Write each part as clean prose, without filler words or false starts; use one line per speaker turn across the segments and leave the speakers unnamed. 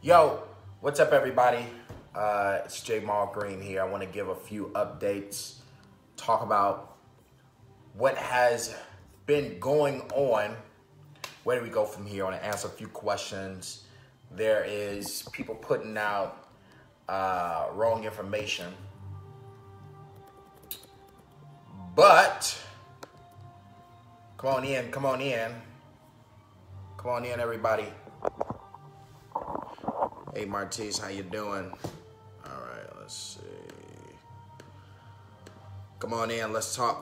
Yo, what's up, everybody? It's Jamal Green here. I want to give a few updates, talk about what has been going on. Where do we go from here? I want to answer a few questions. There is people putting out wrong information, but come on in, everybody. Hey, Martise, how you doing? All right, let's see. Come on in, let's talk.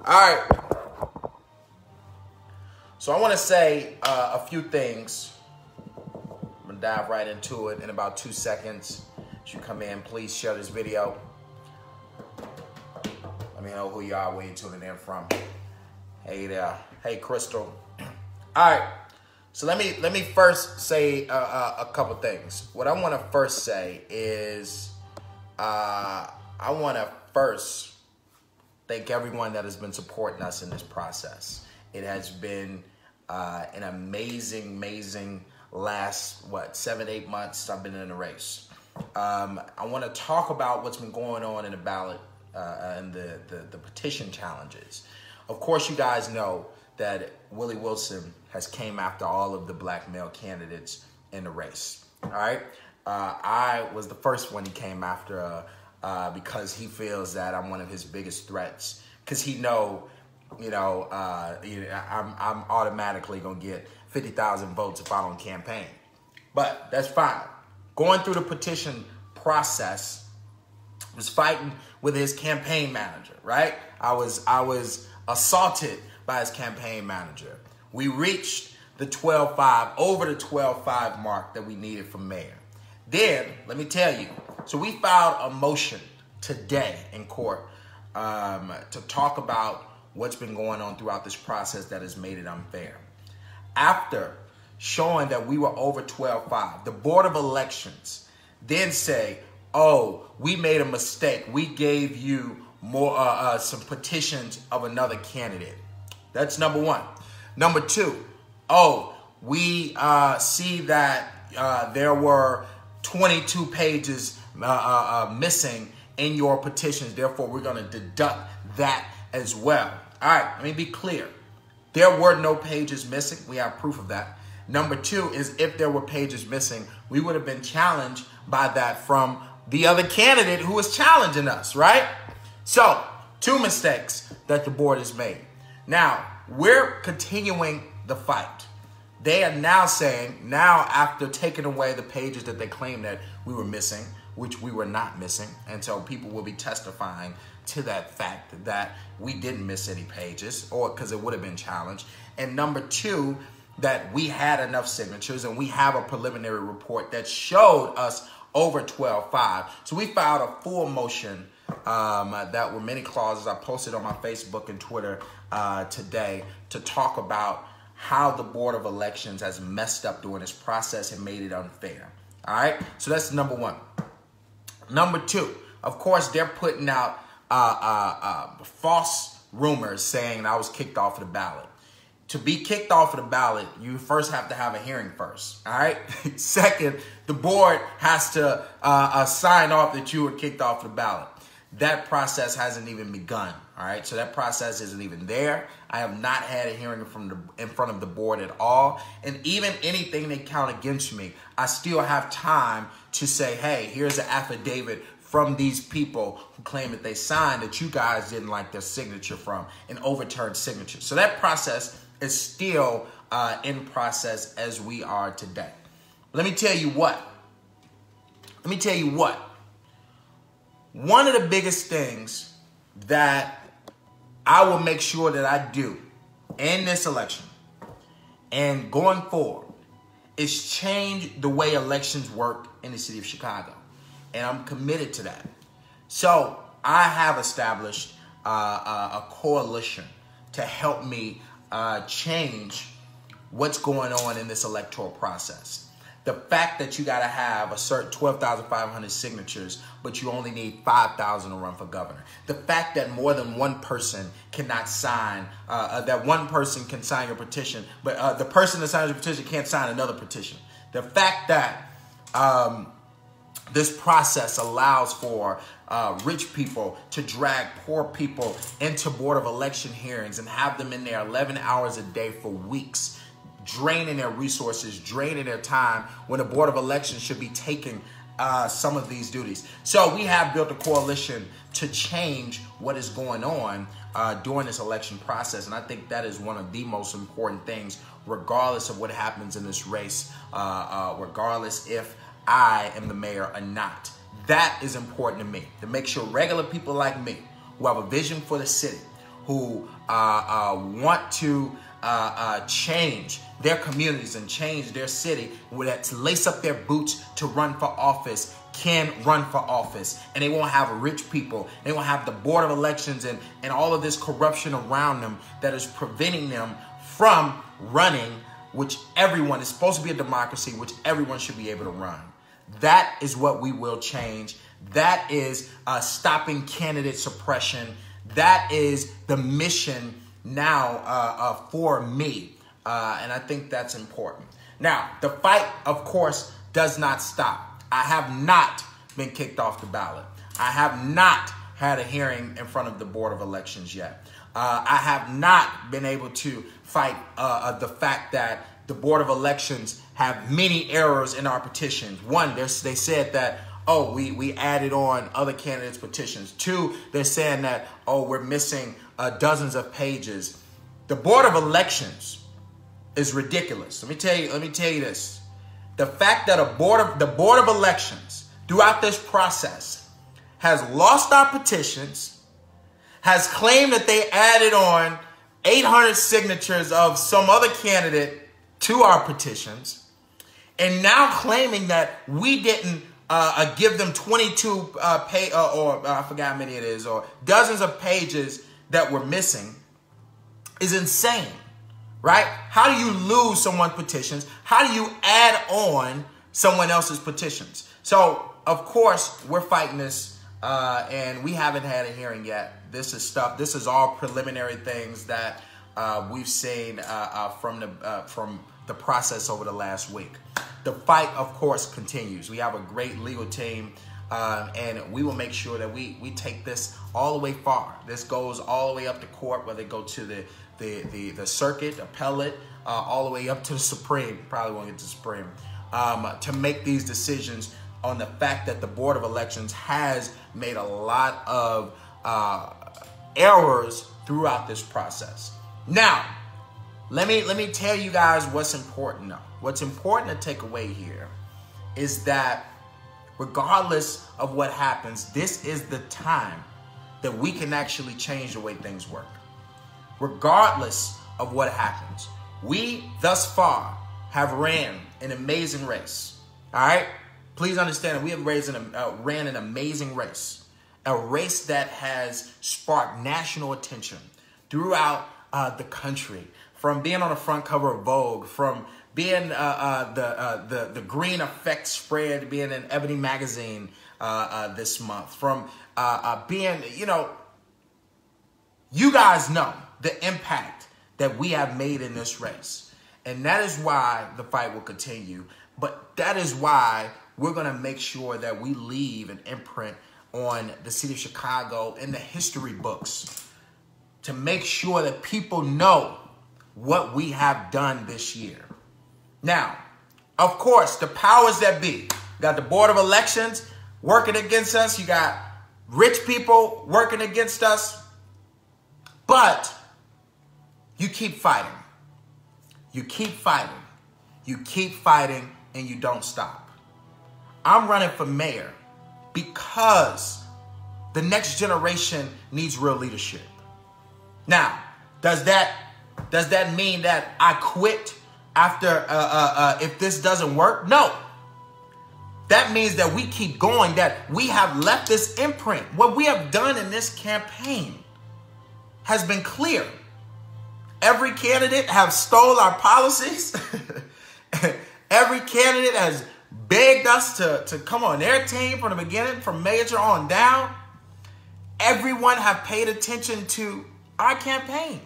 All right. So I want to say a few things. I'm going to dive right into it in about 2 seconds. As you come in, please share this video. Let me know who you are, where you're tuning in from. Hey there. Hey, Crystal. All right. So let me first say a couple things. What I want to first say is I want to first thank everyone that has been supporting us in this process. It has been an amazing last, 7-8 months I've been in the race. I want to talk about what's been going on in the ballot and the petition challenges. Of course, you guys know that Willie Wilson has came after all of the black male candidates in the race. All right. I was the first one he came after because he feels that I'm one of his biggest threats. Because he I'm automatically going to get 50,000 votes if I don't campaign. But that's fine. Going through the petition process, was fighting with his campaign manager, right? I was assaulted by his campaign manager. We reached the 12-5, over the 12-5 mark that we needed for mayor. Then, let me tell you, so we filed a motion today in court to talk about what's been going on throughout this process that has made it unfair. After showing that we were over 12-5, the Board of Elections then say, oh, we made a mistake. We gave you more some petitions of another candidate. That's number one. Number two, we see that there were 22 pages missing in your petitions. Therefore, we're going to deduct that as well. All right, let me be clear. There were no pages missing. We have proof of that. Number two is if there were pages missing, we would have been challenged by that from the other candidate who was challenging us, right? So, 2 mistakes that the board has made. Now, we're continuing the fight. They are now saying, after taking away the pages that they claimed that we were missing, which we were not missing, and so people will be testifying to that fact that we didn't miss any pages, or because it would have been challenged. And number two, that we had enough signatures, and we have a preliminary report that showed us over 12-5. So we filed a full motion that were many clauses. I posted on my Facebook and Twitter today to talk about how the Board of Elections has messed up during this process and made it unfair. All right, so that's number one. Number two, of course, they're putting out false rumors saying I was kicked off of the ballot. To be kicked off of the ballot, you first have to have a hearing first, all right? Second, the board has to sign off that you were kicked off the ballot. That process hasn't even begun, all right? So that process isn't even there. I have not had a hearing in front of the board at all. And even anything they count against me, I still have time to say, hey, here's an affidavit from these people who claim that they signed that you guys didn't like their signature from, an overturned signature. So that process is still in process as we are today. Let me tell you what. One of the biggest things that I will make sure that I do in this election and going forward is change the way elections work in the city of Chicago. And I'm committed to that. So I have established a coalition to help me change what's going on in this electoral process. The fact that you got to have a certain 12,500 signatures, but you only need 5,000 to run for governor. The fact that more than one person cannot sign, that one person can sign your petition, but the person that signs your petition can't sign another petition. The fact that this process allows for rich people to drag poor people into Board of Election hearings and have them in there 11 hours a day for weeks, draining their resources, draining their time, when the Board of Elections should be taking some of these duties. So we have built a coalition to change what is going on during this election process. And I think that is one of the most important things, regardless of what happens in this race, regardless if I am the mayor or not. That is important to me, to make sure regular people like me, who have a vision for the city, who want to change their communities and change their city, to lace up their boots to run for office, can run for office. And they won't have rich people. They won't have the Board of Elections and all of this corruption around them that is preventing them from running, which everyone is supposed to be a democracy, which everyone should be able to run. That is what we will change. That is stopping candidate suppression. That is the mission now for me. And I think that's important. Now, the fight, of course, does not stop. I have not been kicked off the ballot. I have not had a hearing in front of the Board of Elections yet. I have not been able to fight the fact that the Board of Elections have many errors in our petitions. One, they said that, oh, we added on other candidates' petitions. Two, they're saying that, oh, we're missing dozens of pages. The Board of Elections is ridiculous. Let me tell you this. The fact that the Board of Elections throughout this process has lost our petitions, has claimed that they added on 800 signatures of some other candidate to our petitions, and now claiming that we didn't give them 22 I forgot how many it is, or dozens of pages that were missing, is insane, right? How do you lose someone's petitions? How do you add on someone else's petitions? So, of course, we're fighting this, and we haven't had a hearing yet. This is all preliminary things that we've seen from the process over the last week. The fight, of course, continues. We have a great legal team, and we will make sure that we take this all the way far. This goes all the way up to court, whether it go to the circuit, appellate, all the way up to the Supreme. Probably won't get to the Supreme, to make these decisions on the fact that the Board of Elections has made a lot of errors throughout this process. Now, let me tell you guys what's important though. What's important to take away here is that regardless of what happens, this is the time that we can actually change the way things work. Regardless of what happens, we thus far have ran an amazing race. All right? Please understand that we have ran an amazing race. A race that has sparked national attention throughout the country. From being on the front cover of Vogue, from being the Green Effect spread, being in Ebony magazine this month, from being, you guys know the impact that we have made in this race. And that is why the fight will continue. But that is why we're going to make sure that we leave an imprint on the city of Chicago in the history books to make sure that people know what we have done this year. Now, of course, the powers that be. You got the Board of Elections working against us. You got rich people working against us. But you keep fighting. You keep fighting. You keep fighting, and you don't stop. I'm running for mayor because the next generation needs real leadership. Now, does that mean that I quit after if this doesn't work? No. That means that we keep going, that we have left this imprint. What we have done in this campaign has been clear. Every candidate have stole our policies Every candidate has begged us to come on their team from the beginning, from major on down. Everyone have paid attention to our campaign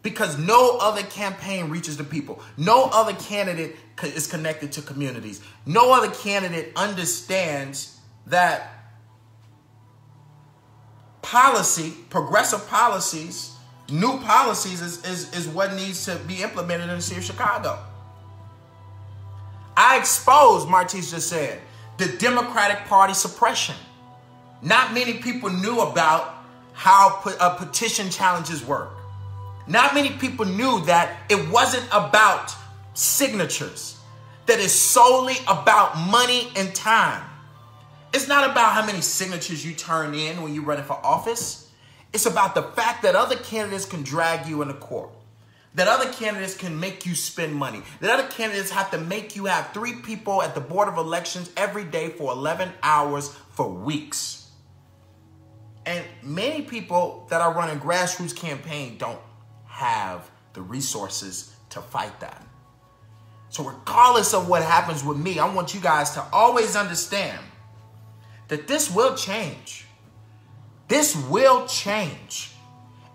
because no other campaign reaches the people. No other candidate is connected to communities. No other candidate understands that policy, progressive policies, new policies is what needs to be implemented in the city of Chicago. I exposed, Martise just said, the Democratic Party suppression. Not many people knew about how petition challenges work. Not many people knew that it wasn't about signatures, that it's solely about money and time. It's not about how many signatures you turn in when you're running for office. It's about the fact that other candidates can drag you into court, that other candidates can make you spend money, that other candidates have to make you have 3 people at the Board of Elections every day for 11 hours for weeks. And many people that are running grassroots campaign don't have the resources to fight that. So regardless of what happens with me, I want you guys to always understand that this will change. This will change.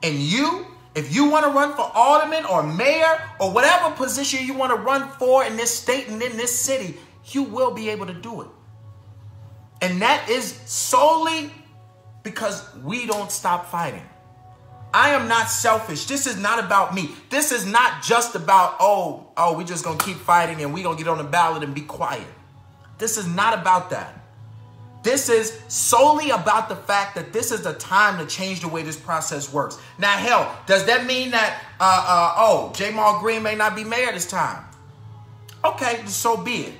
And you, if you want to run for alderman or mayor or whatever position you want to run for in this state and in this city, you will be able to do it. And that is solely because we don't stop fighting. I am not selfish. This is not about me. This is not just about, oh, we're just going to keep fighting and we're going to get on the ballot and be quiet. This is not about that. This is solely about the fact that this is the time to change the way this process works. Now, hell, does that mean that, Jamal Green may not be mayor this time? Okay, so be it.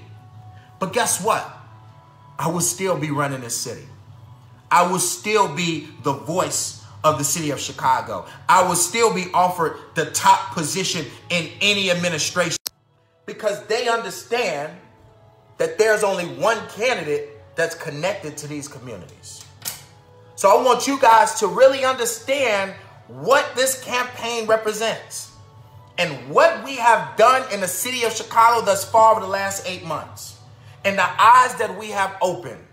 But guess what? I will still be running this city. I will still be the voice of the city of Chicago. I will still be offered the top position in any administration because they understand that there's only one candidate that's connected to these communities. So I want you guys to really understand what this campaign represents and what we have done in the city of Chicago thus far over the last 8 months, and the eyes that we have opened,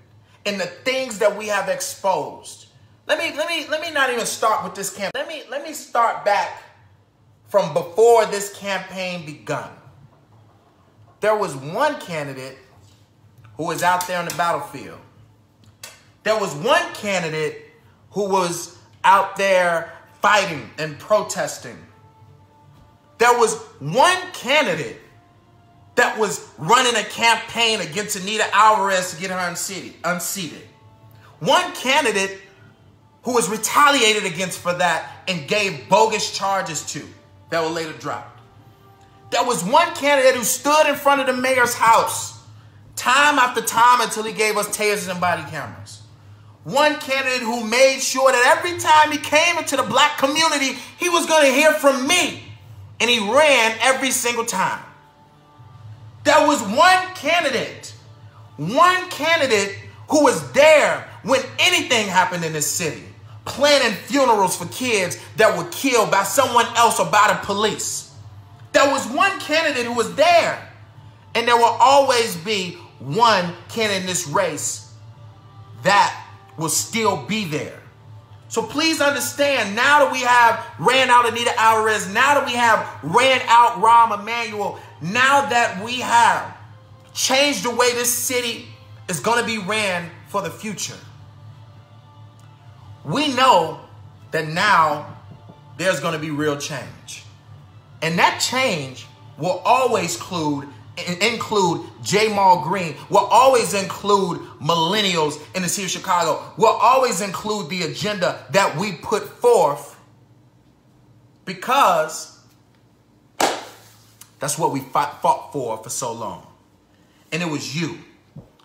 and the things that we have exposed. Let me not even start with this campaign. Let me start back from before this campaign begun. There was one candidate who was out there on the battlefield. There was one candidate who was out there fighting and protesting. There was one candidate that was running a campaign against Anita Alvarez to get her unseated. One candidate who was retaliated against for that and gave bogus charges to that were later dropped. There was one candidate who stood in front of the mayor's house time after time until he gave us tasers and body cameras. One candidate who made sure that every time he came into the black community, he was going to hear from me. And he ran every single time. There was one candidate who was there when anything happened in this city, planning funerals for kids that were killed by someone else or by the police. There was one candidate who was there, and there will always be one candidate in this race that will still be there. So please understand, now that we have ran out Anita Alvarez, now that we have ran out Rahm Emanuel, now that we have changed the way this city is going to be ran for the future, we know that now there's going to be real change. And that change will always include Jamal Green, will always include millennials in the city of Chicago, will always include the agenda that we put forth, because that's what we fought for so long. And it was you.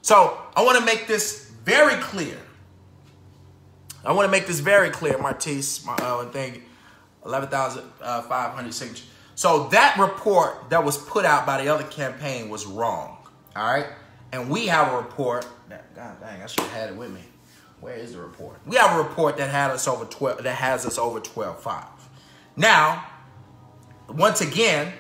So I want to make this very clear. Martise, and thank you, 11,500 signatures. So that report that was put out by the other campaign was wrong, all right? And we have a report that, God dang, I should have had it with me. Where is the report? We have a report that has us over 12.5. Now, once again,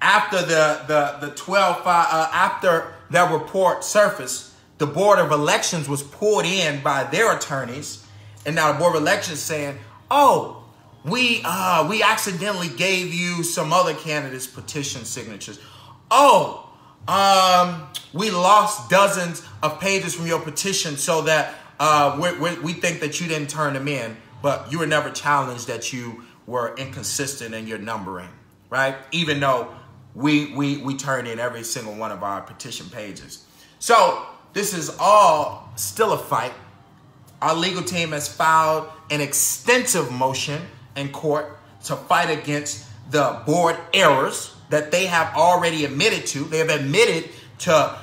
after the 12 after that report surfaced, the Board of Elections was pulled in by their attorneys, and now the Board of Elections saying, "Oh, we accidentally gave you some other candidates' petition signatures. Oh, we lost dozens of pages from your petition, so that we think that you didn't turn them in, but you were never challenged that you were inconsistent in your numbering, right? Even though we turn in every single one of our petition pages." So this is all still a fight. Our legal team has filed an extensive motion in court to fight against the board errors that they have already admitted to. They have admitted to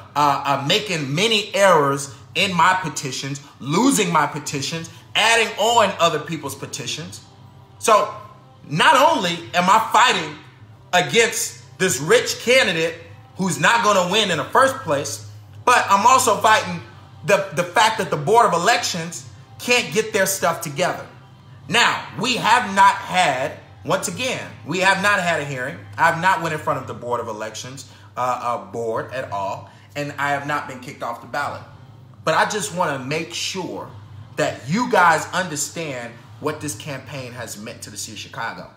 making many errors in my petitions, losing my petitions, adding on other people's petitions. So not only am I fighting against this rich candidate who's not going to win in the first place, but I'm also fighting the fact that the Board of Elections can't get their stuff together. Now, we have not had, once again, we have not had a hearing. I have not went in front of the Board of Elections board at all, and I have not been kicked off the ballot. But I just want to make sure that you guys understand what this campaign has meant to the city of Chicago,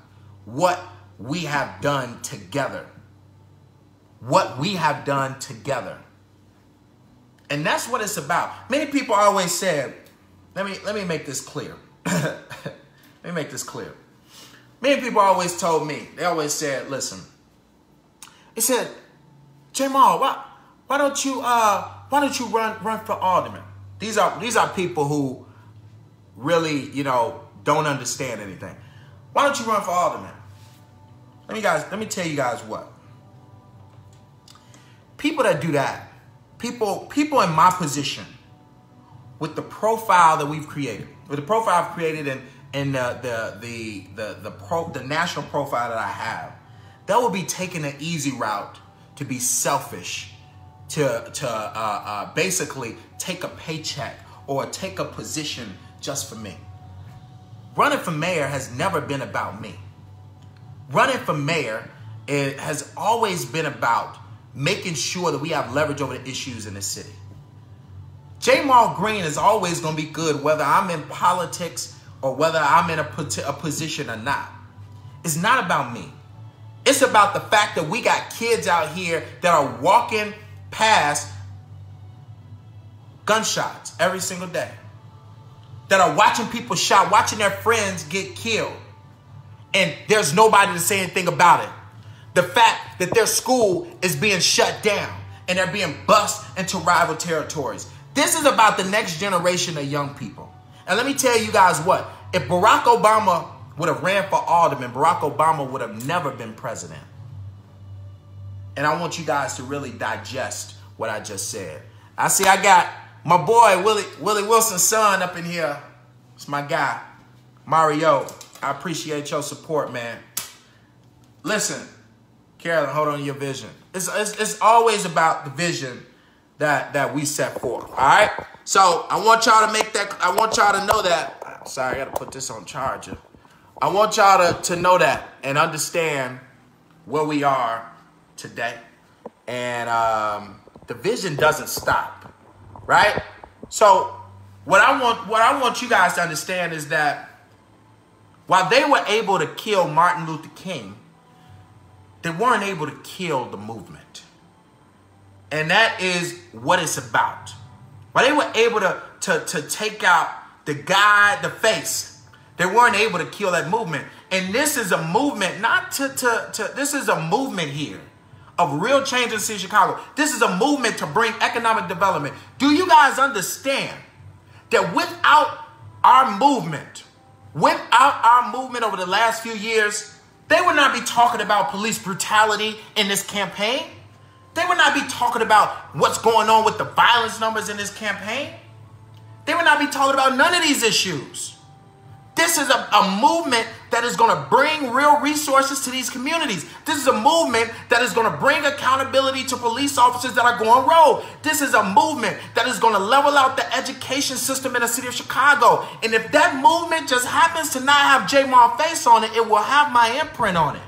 what we have done together, what we have done together. And that's what it's about. Many people always said, let me make this clear. Let me make this clear. Many people always told me, they always said, listen, they said, Jamal, why don't you run for alderman? These are people who really, don't understand anything. Why don't you run for alderman? Let me tell you guys what. People that do that, people in my position, with the profile that we've created, with the profile I've created and the national profile that I have, that will be taking an easy route to be selfish, to basically take a paycheck or take a position just for me. Running for mayor has never been about me. Running for mayor, it has always been about making sure that we have leverage over the issues in the city. Jamal Green is always going to be good whether I'm in politics or whether I'm in a position or not. It's not about me. It's about the fact that we got kids out here that are walking past gunshots every single day, that are watching people shot, watching their friends get killed, and there's nobody to say anything about it. The fact that their school is being shut down and they're being bussed into rival territories. This is about the next generation of young people. And let me tell you guys what, if Barack Obama would have ran for alderman, Barack Obama would have never been president. And I want you guys to really digest what I just said. I see I got my boy, Willie Wilson's son up in here. It's my guy, Mario. I appreciate your support, man. Listen, Carolyn, hold on to your vision. It's always about the vision that we set forth, all right? So I want y'all to make that, I want y'all to know that. Sorry, I got to put this on charger. I want y'all to know that and understand where we are today. And the vision doesn't stop, right? So what I want you guys to understand is that while they were able to kill Martin Luther King, they weren't able to kill the movement. And that is what it's about. While they were able to take out the guy, the face, they weren't able to kill that movement. And this is a movement, this is a movement here of real change in the city of Chicago. This is a movement to bring economic development. Do you guys understand that without our movement over the last few years, they would not be talking about police brutality in this campaign. They would not be talking about what's going on with the violence numbers in this campaign. They would not be talking about none of these issues. This is a movement that is going to bring real resources to these communities. This is a movement that is going to bring accountability to police officers that are going rogue. This is a movement that is going to level out the education system in the city of Chicago. And if that movement just happens to not have Jamal face on it, it will have my imprint on it.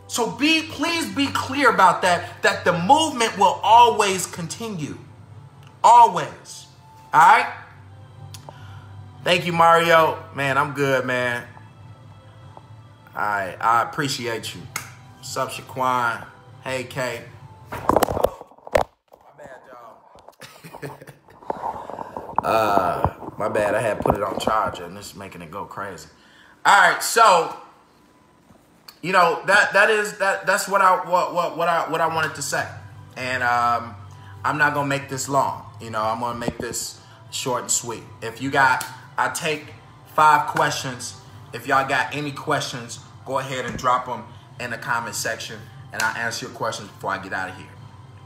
So please be clear about that the movement will always continue. Always. All right? Thank you, Mario. Man, I'm good, man. All right, I appreciate you. What's up, Shaquan? Hey, Kay. My bad, y'all. My bad, I had put it on charger and this is making it go crazy. All right, so you know that's what I wanted to say, and I'm not gonna make this long. You know, I'm gonna make this short and sweet. I take 5 questions. If y'all got any questions, go ahead and drop them in the comment section, and I'll answer your questions before I get out of here.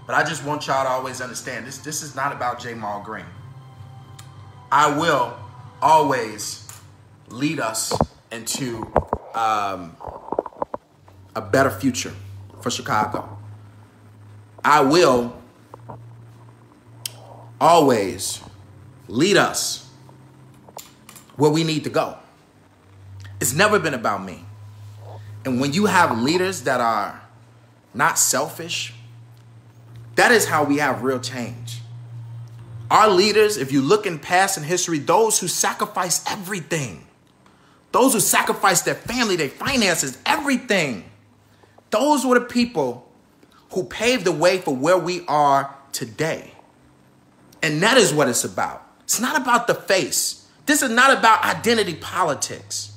But I just want y'all to always understand this is not about Jamal Green. I will always lead us into a better future for Chicago. I will always lead us where we need to go. It's never been about me. And when you have leaders that are not selfish, that is how we have real change. Our leaders, if you look in past and history, those who sacrifice everything, those who sacrifice their family, their finances, everything, those were the people who paved the way for where we are today. And that is what it's about. It's not about the face. This is not about identity politics.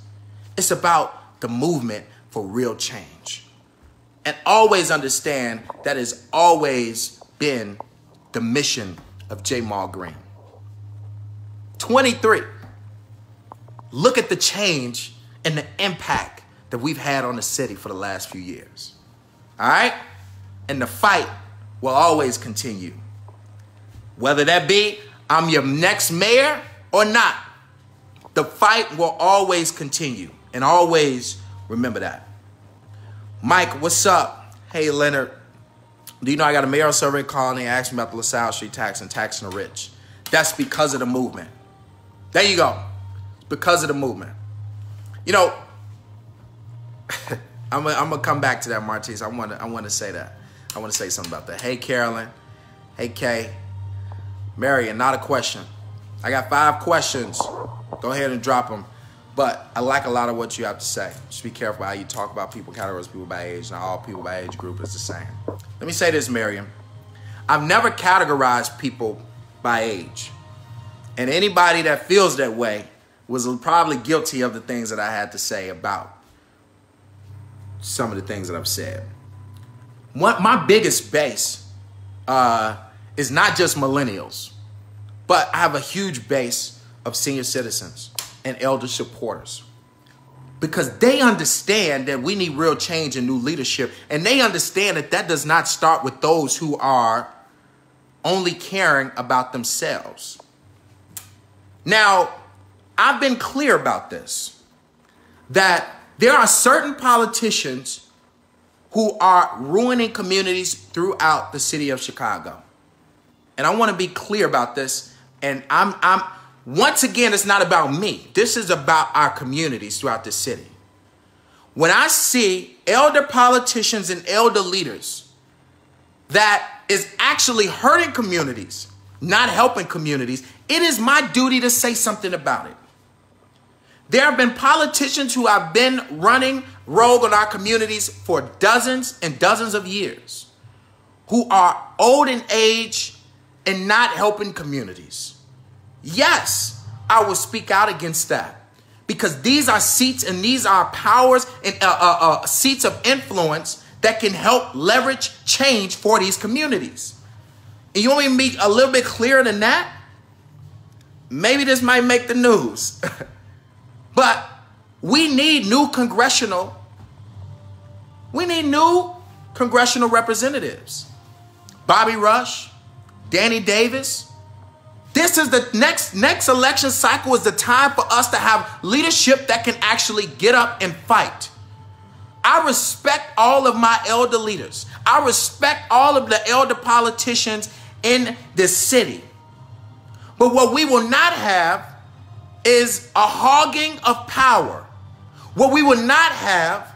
It's about the movement for real change. And always understand that has always been the mission of Jamal Green. 23. Look at the change and the impact that we've had on the city for the last few years. All right? And the fight will always continue. Whether that be I'm your next mayor or not, the fight will always continue. And always remember that. Mike, what's up? Hey, Leonard. Do you know I got a mayoral survey calling and asking about the LaSalle Street tax and taxing the rich? That's because of the movement. There you go. It's because of the movement. You know, I'm gonna come back to that, Martise. I want to say that. I want to say something about that. Hey, Carolyn. Hey, Kay. Marion, not a question. I got 5 questions. Go ahead and drop them. But I like a lot of what you have to say. Just be careful how you talk about people, categorize people by age. Not all people by age group is the same. Let me say this, Miriam. I've never categorized people by age. And anybody that feels that way was probably guilty of the things that I had to say about some of the things that I've said. My biggest base is not just millennials, but I have a huge base of senior citizens and elder supporters, because they understand that we need real change and new leadership. And they understand that that does not start with those who are only caring about themselves. Now, I've been clear about this, that there are certain politicians who are ruining communities throughout the city of Chicago. And I want to be clear about this. And once again, it's not about me. This is about our communities throughout the city. When I see elder politicians and elder leaders that is actually hurting communities, not helping communities, it is my duty to say something about it. There have been politicians who have been running rogue on our communities for dozens and dozens of years, who are old in age and not helping communities. Yes, I will speak out against that, because these are seats and these are powers and seats of influence that can help leverage change for these communities. And you want me to be a little bit clearer than that? Maybe this might make the news. But we need new congressional representatives. Bobby Rush, Danny Davis. This is the next election cycle is the time for us to have leadership that can actually get up and fight. I respect all of my elder leaders. I respect all of the elder politicians in this city. But what we will not have is a hogging of power. What we will not have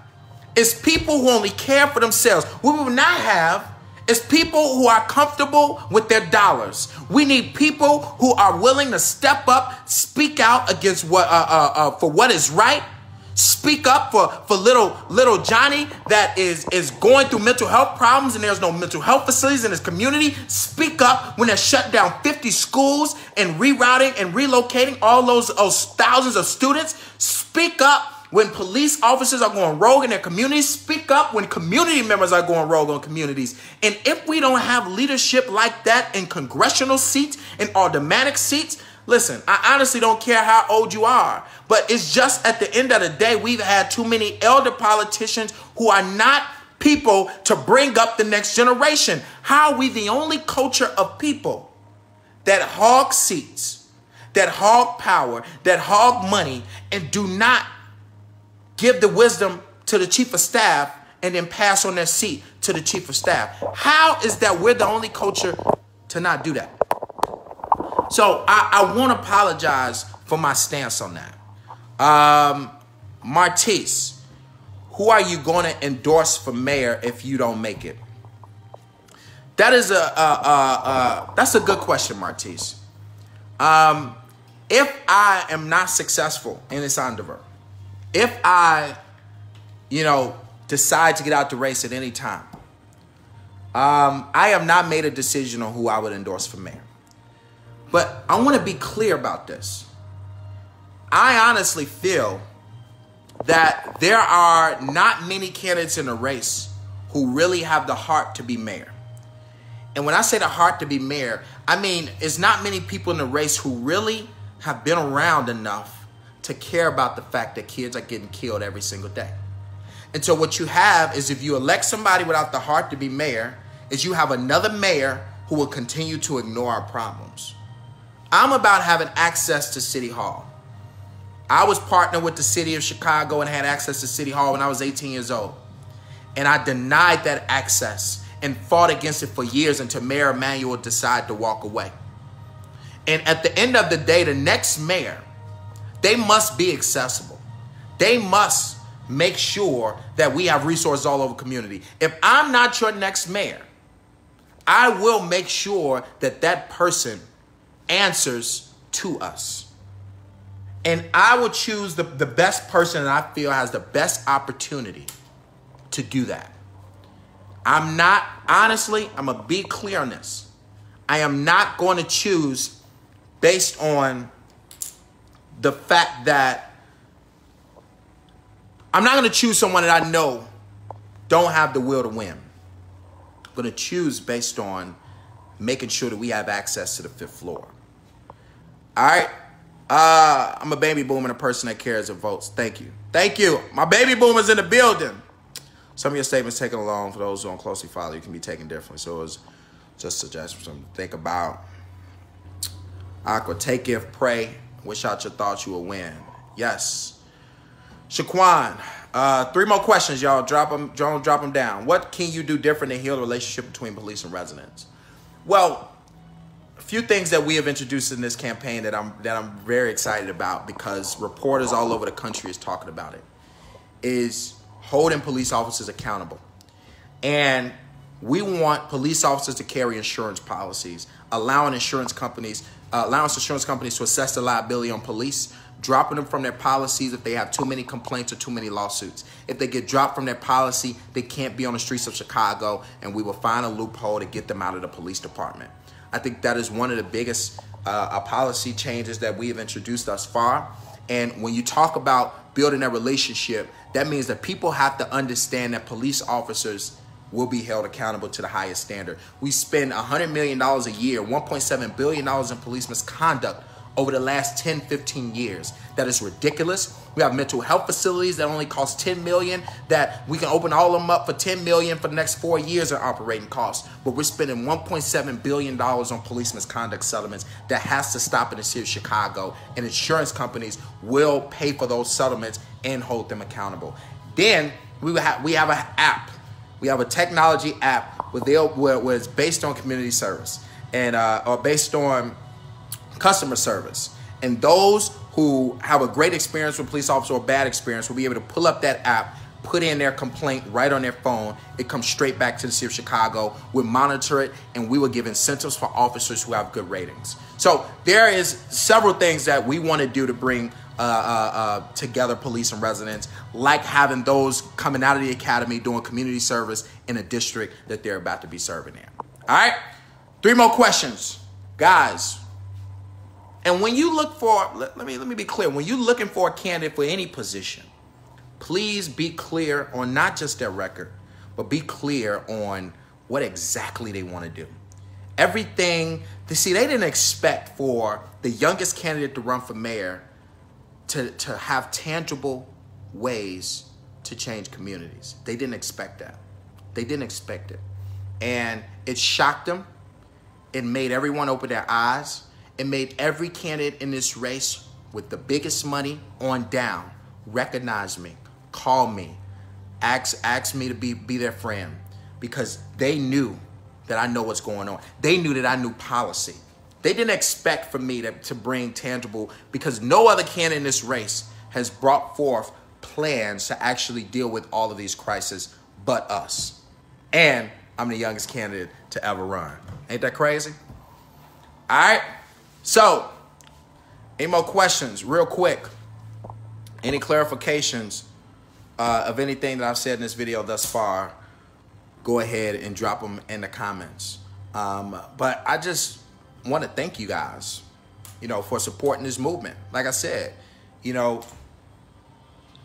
is people who only care for themselves. What we will not have is people who are comfortable with their dollars. We need people who are willing to step up, speak out against what for what is right. Speak up for little Johnny that is going through mental health problems and there's no mental health facilities in his community. Speak up when they're shut down 50 schools and rerouting and relocating all those thousands of students. Speak up when police officers are going rogue in their communities. Speak up when community members are going rogue on communities. And if we don't have leadership like that in congressional seats and automatic seats, listen, I honestly don't care how old you are, but it's just at the end of the day, we've had too many elder politicians who are not people to bring up the next generation. How are we the only culture of people that hog seats, that hog power, that hog money, and do not give the wisdom to the chief of staff and then pass on their seat to the chief of staff? How is that we're the only culture to not do that? So I want to apologize for my stance on that. Martise, who are you going to endorse for mayor if you don't make it? That is that's a good question, Martise. If I am not successful in this endeavor, if I, decide to get out the race at any time, I have not made a decision on who I would endorse for mayor. But I want to be clear about this. I honestly feel that there are not many candidates in the race who really have the heart to be mayor. And when I say the heart to be mayor, I mean, it's not many people in the race who really have been around enough to care about the fact that kids are getting killed every single day. And so what you have is, if you elect somebody without the heart to be mayor, is you have another mayor who will continue to ignore our problems. I'm about having access to City Hall. I was partnered with the city of Chicago and had access to City Hall when I was 18 years old. And I denied that access and fought against it for years until Mayor Emanuel decided to walk away. And at the end of the day, the next mayor, they must be accessible. They must make sure that we have resources all over the community. If I'm not your next mayor, I will make sure that that person answers to us. And I will choose the best person that I feel has the best opportunity to do that. I'm going to be clear on this. I am not going to choose based on the fact that I'm not going to choose someone that I know don't have the will to win. I'm going to choose based on making sure that we have access to the 5th floor. All right. I'm a baby boomer and a person that cares and votes. Thank you. Thank you. My baby boomers in the building. Some of your statements taken along, for those who don't closely follow, you can be taken differently. So it was just a suggestion, something to think about. Aqua, take, give, pray. Wish out your thoughts, you will win. Yes. Shaquan, 3 more questions, y'all. Drop them down. What can you do different to heal the relationship between police and residents? Well, a few things that we have introduced in this campaign that I'm very excited about, because reporters all over the country is talking about it, is holding police officers accountable. And we want police officers to carry insurance policies, allowing insurance companies to assess the liability on police, dropping them from their policies if they have too many complaints or too many lawsuits. If they get dropped from their policy, they can't be on the streets of Chicago, and we will find a loophole to get them out of the police department. I think that is one of the biggest policy changes that we have introduced thus far. And when you talk about building that relationship, that means that people have to understand that police officers will be held accountable to the highest standard. We spend $100 million a year, $1.7 billion in police misconduct over the last 10, 15 years. That is ridiculous. We have mental health facilities that only cost $10 million, that we can open all of them up for $10 million for the next 4 years in operating costs. But we're spending $1.7 billion on police misconduct settlements. That has to stop in the city of Chicago, and insurance companies will pay for those settlements and hold them accountable. Then we have an app. We have a technology app where it's based on community service and or based on customer service. And those who have a great experience with police officer or bad experience will be able to pull up that app, put in their complaint right on their phone. It comes straight back to the city of Chicago. We'll monitor it, and we will give incentives for officers who have good ratings. So there is several things that we want to do to bring together police and residents, like having those coming out of the academy doing community service in a district that they're about to be serving in. All right, 3 more questions, guys. And when you look for, let me be clear. When you're looking for a candidate for any position, please be clear on not just their record, but be clear on what exactly they want to do. Everything, they didn't expect for the youngest candidate to run for mayor to have tangible ways to change communities. They didn't expect that. They didn't expect it. And it shocked them. It made everyone open their eyes. It made every candidate in this race with the biggest money on down recognize me, call me, ask me to be their friend, because they knew that I know what's going on. They knew that I knew policy. They didn't expect for me to bring tangible, because no other candidate in this race has brought forth plans to actually deal with all of these crises but us. And I'm the youngest candidate to ever run. Ain't that crazy? All right. So, any more questions real quick? Any clarifications of anything that I've said in this video thus far? Go ahead and drop them in the comments. But I just want to thank you guys, for supporting this movement. Like I said,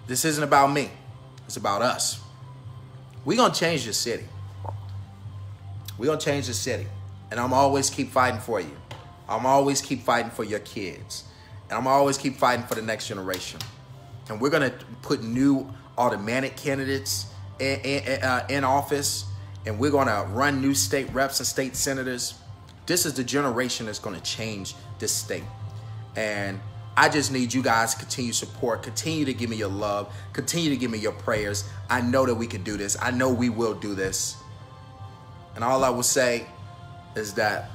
this isn't about me. It's about us. We're going to change this city. We're going to change the city. And I'm always keep fighting for you. I'm always keep fighting for your kids. And I'm always keep fighting for the next generation. And we're going to put new automatic candidates in office. And we're going to run new state reps and state senators. This is the generation that's going to change this state. And I just need you guys to continue support, continue to give me your love, continue to give me your prayers. I know that we can do this. I know we will do this. And all I will say is that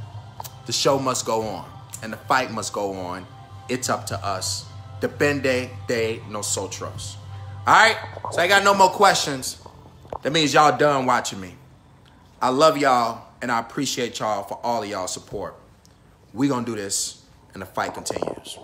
the show must go on and the fight must go on. It's up to us. Depende de nosotros. All right? So I got no more questions. That means y'all done watching me. I love y'all and I appreciate y'all for all of y'all support. We gonna do this and the fight continues.